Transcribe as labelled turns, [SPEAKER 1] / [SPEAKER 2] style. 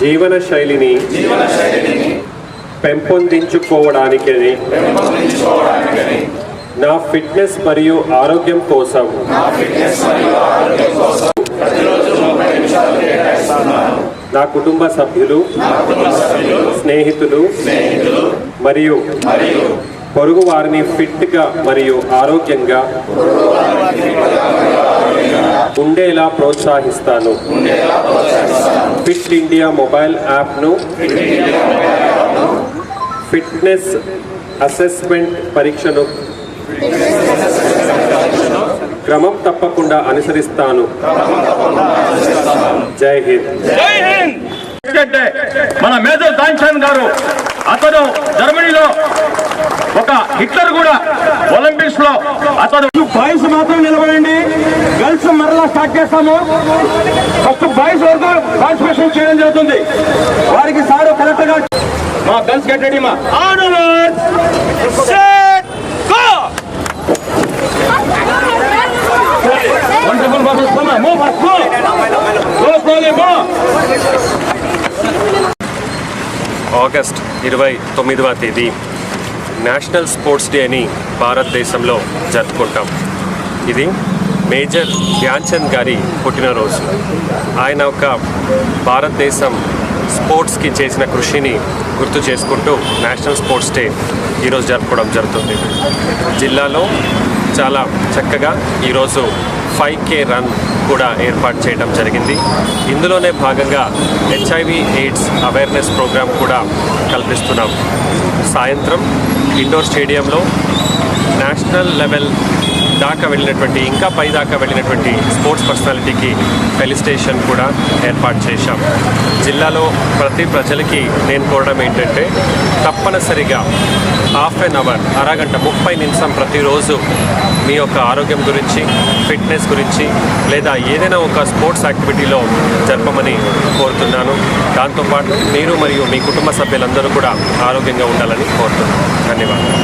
[SPEAKER 1] జీవన శైలిని పెంపొందించుకోవడానికి నా ఫిట్నెస్ మరియు ఆరోగ్యం కోసం నా కుటుంబ సభ్యులు, స్నేహితులు మరియు పొరుగు వారిని ఫిట్గా మరియు ఆరోగ్యంగా ఉండేలా ప్రోత్సహిస్తాను. ఫిట్ ఇండియా మొబైల్ యాప్ను ఫిట్నెస్ అసెస్మెంట్ పరీక్షను క్రమం తప్పకుండా అనుసరిస్తాను. జై హింద్.
[SPEAKER 2] మన మేజర్ ధ్యాన్చంద్ గారు, అతను జర్మనీలో ఒక హిట్లర్ కూడా ఒలింపిక్స్ లో అతను. బాయ్స్ మాత్రం నిలబడండి, గర్ల్స్ మరలా స్టార్ట్ చేస్తాము. ఫస్ట్ బాయ్స్ వరకు పార్టిసిపేషన్ చేయడం జరుగుతుంది. వారికి సార్ కరెక్ట్ గా మా గర్ల్స్ గెట్ రెడీ మా
[SPEAKER 1] ఆగస్ట్ 29వ తేదీ నేషనల్ స్పోర్ట్స్ డే అని భారతదేశంలో జరుపుకుంటాం. ఇది మేజర్ ధ్యాన్చంద్ గారి పుట్టినరోజు. ఆయన ఒక భారతదేశం స్పోర్ట్స్కి చేసిన కృషిని గుర్తు చేసుకుంటూ నేషనల్ స్పోర్ట్స్ డే ఈరోజు జరుపుకోవడం జరుగుతుంది. జిల్లాలో చాలా చక్కగా ఈరోజు 5K రన్ కూడా ఏర్పాటు చేయడం జరిగింది. ఇందులోనే భాగంగా HIV AIDS అవేర్నెస్ ప్రోగ్రామ్ కూడా కల్పిస్తున్నాం. సాయంత్రం ఇండోర్ స్టేడియంలో నేషనల్ లెవెల్ దాకా వెళ్ళినటువంటి, ఇంకా పై దాకా వెళ్ళినటువంటి స్పోర్ట్స్ పర్సనాలిటీకి ఫెలిసిటేషన్ కూడా ఏర్పాటు చేశాం. జిల్లాలో ప్రతి ప్రజలకి నేను కోరడం ఏంటంటే, తప్పనిసరిగా హాఫ్ అన్ అవర్, అరగంట 30 నిమిషం ప్రతిరోజు మీ యొక్క ఆరోగ్యం గురించి, ఫిట్నెస్ గురించి లేదా ఏదైనా ఒక స్పోర్ట్స్ యాక్టివిటీలో జరపమని కోరుతున్నాను. దాంతోపాటు మీరు మరియు మీ కుటుంబ సభ్యులందరూ కూడా ఆరోగ్యంగా ఉండాలని కోరుతున్నాను. ధన్యవాదాలు.